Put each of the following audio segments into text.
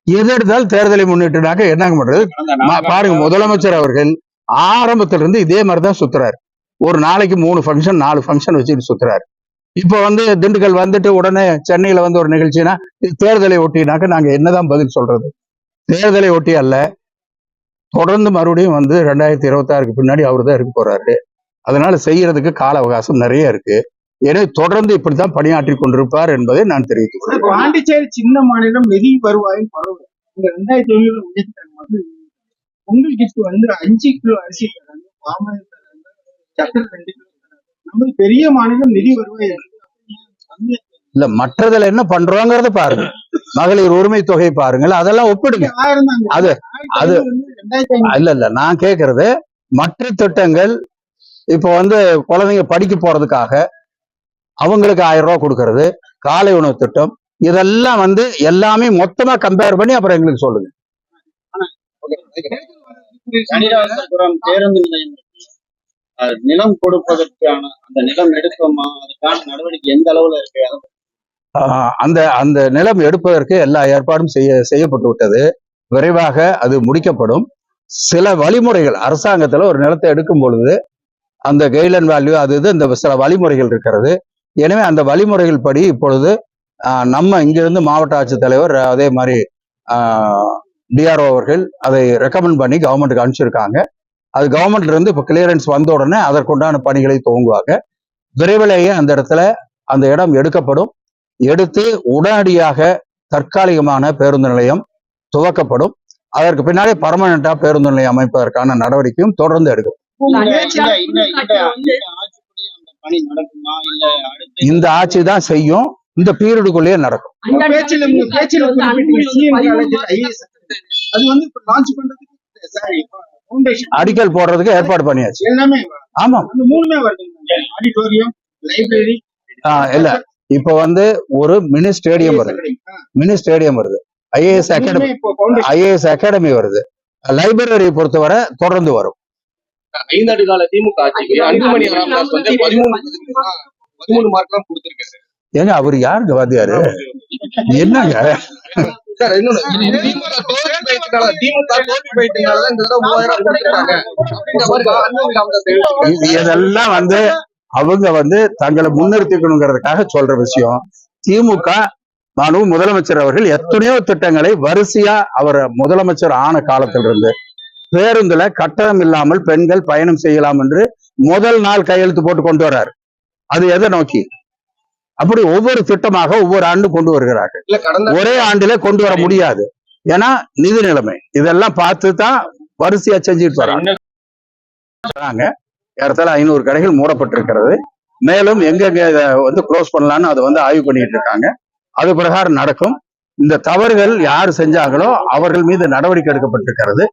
எது எடுத்தாலும் தேர்தலை முன்னிட்டுனாக்க என்னங்க பண்றது? பாருங்க, முதலமைச்சர் அவர்கள் ஆரம்பத்துல இருந்து இதே மாதிரிதான் சுத்துறாரு. ஒரு நாளைக்கு 3 ஃபங்க்ஷன் 4 ஃபங்க்ஷன் வச்சுட்டு சுத்துறாரு. இப்ப திண்டுக்கல் வந்துட்டு உடனே சென்னையில ஒரு நிகழ்ச்சினா தேர்தலை ஒட்டினாக்க நாங்க என்னதான் பதில் சொல்றது? தேர்தலை ஒட்டி அல்ல, தொடர்ந்து மறுபடியும் 2026க்கு பின்னாடி அவரு தான் இருக்க போறாரு. அதனால செய்யறதுக்கு கால அவகாசம் நிறைய இருக்கு. எனவே தொடர்ந்து இப்படித்தான் பணியாற்றி கொண்டிருப்பார் என்பதை நான் தெரிவிக்கிறேன். பாண்டிச்சேரி சின்ன மாநிலம், நிதி வருவாயும் பரவல். இந்த 2007 உங்களுக்கு 5 கிலோ அரிசி தராங்க, பாமாயில் தராங்க, சக்கரை 2 கிலோ தராங்க. நம்ம பெரிய மாநிலம், நிதி வருவாய் இல்ல, மற்றதுல என்ன பண்றோங்கிறத பாருங்க, மகளிர் உரிமை தொகை பாருங்கள், அதெல்லாம் ஒப்பிடுங்க. அது அது இல்ல நான் கேக்குறது மற்ற திட்டங்கள். இப்போ குழந்தைங்க படிக்க போறதுக்காக அவங்களுக்கு 1000 ரூபாய் கொடுக்கறது, காலை உணவு திட்டம், இதெல்லாம் எல்லாமே மொத்தமா கம்பேர் பண்ணி அப்புறம் எங்களுக்கு சொல்லுங்க. பேருந்து நிலையம் நிலம் கொடுப்பதற்கான அந்த நிலம் எடுப்போமா, அதுக்கான நடவடிக்கை எந்த அளவுல இருக்கு? அந்த நிலம் எடுப்பதற்கு எல்லா ஏற்பாடும் செய்யப்பட்டு விட்டது. விரைவாக அது முடிக்கப்படும். சில வழிமுறைகள் அரசாங்கத்துல ஒரு நிலத்தை எடுக்கும் பொழுது அந்த கைட்லைன் வேல்யூ இந்த சில வழிமுறைகள் இருக்கிறது. எனவே அந்த வழிமுறைகள் படி இப்பொழுது நம்ம இங்கிருந்து மாவட்ட ஆட்சித்தலைவர், அதே மாதிரி டிஆர்ஓ அவர்கள் அதை ரெக்கமெண்ட் பண்ணி கவர்மெண்ட்டுக்கு அனுப்பிச்சிருக்காங்க. அது கவர்மெண்ட்ல இருந்து இப்ப கிளியரன்ஸ் வந்த உடனே அதற்குண்டான பணிகளை துவங்குவாங்க. விரைவிலேயே அந்த இடத்துல அந்த இடம் எடுக்கப்படும். எடுத்து உடனடியாக தற்காலிகமான பேருந்து நிலையம் துவக்கப்படும். அதற்கு பின்னாலே பர்மனண்டா பேருந்து நிலையம் அமைப்பதற்கான நடவடிக்கையும் தொடர்ந்து எடுக்கும். இந்த ஆட்சி தான் செய்யும், இந்த பீரியடுக்குள்ளேயே நடக்கும். அடிக்கல் போடுறதுக்கு ஏற்பாடு பண்ணியாச்சு. ஆமா, இல்ல இப்ப ஒரு மினி ஸ்டேடியம் வருது, ஐஏஎஸ் அகாடமி வருது, லைப்ரரி பொறுத்தவரை தொடர்ந்து வரும். 5 ஆண்டு கால திமுக ஆட்சிக்கு அன்புமணி ராமதாஸ் 13 மார்க் தான் கொடுத்திருக்காரு. ஏங்க அவர் யாருங்க வாத்தியாரு? என்னங்க இதெல்லாம் அவங்க தங்களை முன்னிறுத்திக்கணுங்கிறதுக்காக சொல்ற விஷயம். திமுக முதலமைச்சர் அவர்கள் எத்தனையோ திட்டங்களை வரிசையா அவர் முதலமைச்சர் ஆன காலத்திலிருந்து பேருந்துல கட்டணம் இல்லாமல் பெண்கள் பயணம் செய்யலாம் என்று முதல் நாள் கையெழுத்து போட்டு கொண்டு வர்றாரு. அது எதை நோக்கி? அப்படி ஒவ்வொரு திட்டமாக ஒவ்வொரு ஆண்டு கொண்டு வருகிறார்கள். ஒரே ஆண்டிலே கொண்டு வர முடியாது, ஏன்னா நிதி நிலைமை இதெல்லாம் பார்த்து தான் வரிசையா செஞ்சுட்டு வராங்க. ஏறத்தாழ 500 கடைகள் மூடப்பட்டிருக்கிறது. மேலும் எங்க க்ளோஸ் பண்ணலான்னு அதை ஆய்வு பண்ணிட்டு இருக்காங்க. அது பிரகாரம் நடக்கும். இந்த தவறுகள் யார் செஞ்சாங்களோ அவர்கள் மீது நடவடிக்கை எடுக்கப்பட்டிருக்கிறது.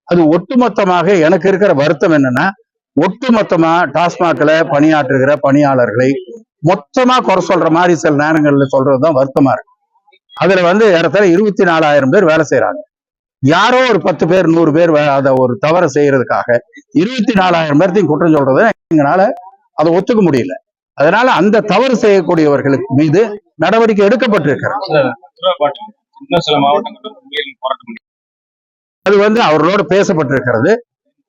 அது ஒட்டுமொத்தமாக எனக்கு இருக்கிற வருத்தம் என்னன்னா, ஒட்டுமொத்தமா டாஸ்மாக்ல பணியாற்றுகிற பணியாளர்களை மொத்தமா குறை சொல்ற மாதிரி சில நேரங்கள்ல சொல்றதுதான் வருத்தமா இருக்கு. அதுல ஏறத்தாழ 24,000 பேர் வேலை செய்யறாங்க. யாரோ ஒரு 10 பேர் 100 பேர் அதை ஒரு தவறை செய்யறதுக்காக 24,000 பேர்த்தையும் குற்றம் சொல்றதை எங்களால அதை ஒத்துக்க முடியல. அதனால அந்த தவறு செய்யக்கூடியவர்களுக்கு மீது நடவடிக்கை எடுக்கப்பட்டிருக்கிறது. அது அவர்களோடு பேசப்பட்டிருக்கிறது.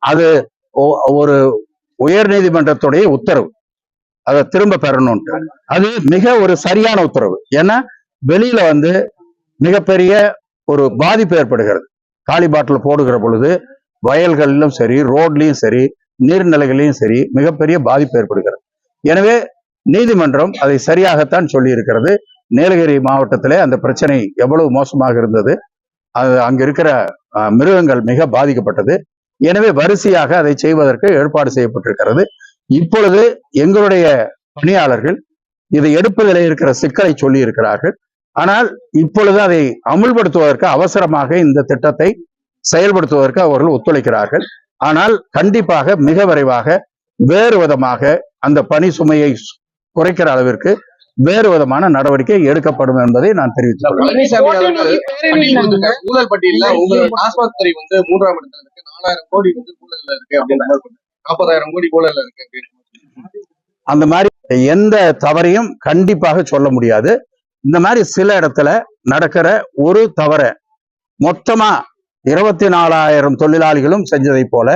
அது ஒரு உயர் நீதிமன்றத்துடைய உத்தரவு, அதை திரும்ப பெறணும்ட்டு. அது மிக ஒரு சரியான உத்தரவு. ஏன்னா வெளியில மிகப்பெரிய ஒரு பாதிப்பு ஏற்படுகிறது. காலி பாட்டில் போடுகிற பொழுது வயல்களிலும் சரி, ரோட்லயும் சரி, நீர்நிலைகளிலும் சரி மிகப்பெரிய பாதிப்பு ஏற்படுகிறது. எனவே நீதிமன்றம் அதை சரியாகத்தான் சொல்லி இருக்கிறது. நீலகிரி மாவட்டத்திலே அந்த பிரச்சனை எவ்வளவு மோசமாக இருந்தது, அது அங்க இருக்கிற மிருகங்கள் மிக பாதிக்கப்பட்டது. எனவே வரிசையாக அதை செய்வதற்கு ஏற்பாடு செய்யப்பட்டிருக்கிறது. இப்பொழுது எங்களுடைய பணியாளர்கள் இதை எடுப்பதில் இருக்கிற சிக்கலை சொல்லி இருக்கிறார்கள். ஆனால் இப்பொழுது அதை அமுல்படுத்துவதற்கு அவசரமாக இந்த திட்டத்தை செயல்படுத்துவதற்கு அவர்கள் ஒத்துழைக்கிறார்கள். ஆனால் கண்டிப்பாக மிக விரைவாக வேறு விதமாக அந்த பணி சுமையை குறைக்கிற அளவிற்கு வேறு விதமான நடவடிக்கை எடுக்கப்படும் என்பதை நான் தெரிவித்துக் ஊழல் பட்டியலில் உங்க டாஸ்மாக் துறை 3ஆம் இடத்துல இருக்கு. 4,000 கோடி ஊழல்ல இருக்கு அப்படின்னு 40,000 கோடி ஊழல்ல இருக்கு அப்படின்னு. அந்த மாதிரி எந்த தவறையும் கண்டிப்பாக சொல்ல முடியாது. இந்த மாதிரி சில இடத்துல நடக்கிற ஒரு தவறை மொத்தமா 24,000 தொழிலாளிகளும் செஞ்சதை போல,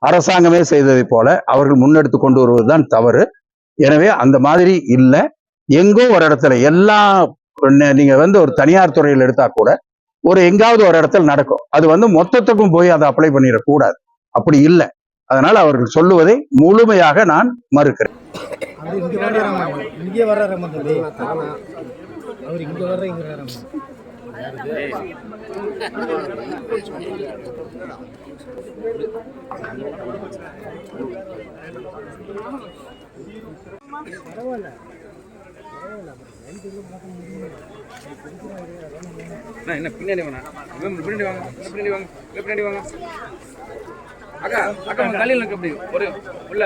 அரசாங்கமே செய்ததை போல அவர்கள் முன்னெடுத்து கொண்டு வருவதுதான் தவறு. எனவே அந்த மாதிரி இல்லை. எங்கோ ஒரு இடத்துல நீங்க ஒரு தனியார் துறையில் எடுத்தா கூட எங்காவது ஒரு இடத்துல நடக்கும். அது மொத்தத்துக்கும் போய் அதை அப்ளை பண்ணிடக்கூடாது. அப்படி இல்லை. அதனால அவர்கள் சொல்லுவதை முழுமையாக நான் மறுக்கிறேன். என்ன பின்னாடி வாங்க, பின்னாடி வாங்க, பின்னாடி வாங்க, பின்னாடி வாங்க. அக்கா அக்கா தலையில் இருக்கு. அப்படி ஒரு உள்ள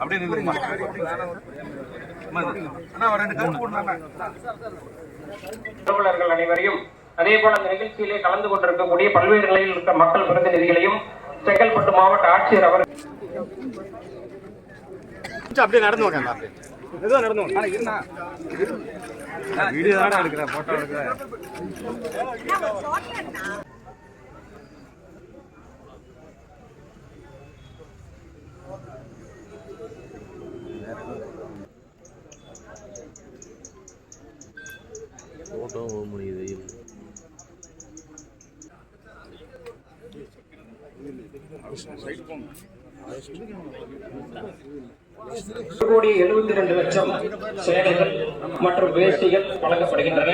அப்படியே நின்றுமா. அலுவலர்கள் அனைவரையும், அதே போல அந்த நிகழ்ச்சியிலே கலந்து கொண்டிருக்கக்கூடிய பல்வேறு நிலையில் இருக்க மக்கள் பிரதிநிதிகளையும் செங்கல்பட்டு மாவட்ட ஆட்சியர் அவர் அப்படியே நடந்து வாங்க. எதுவும் நடந்து வாங்க. வீடியோ தானே எடுக்கிறேன், போட்டோ எடுக்கிறேன். போட்டோ முடியுது. கோடி 72 லட்சம் சேலைகள் மற்றும் வேஷ்டிகள் வழங்கப்படுகின்றன.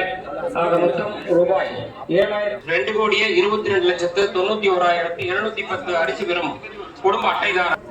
ஆக மொத்தம் ரூபாய் 2,22,92,710 அரிசி பெறும் குடும்ப அட்டைதாரர்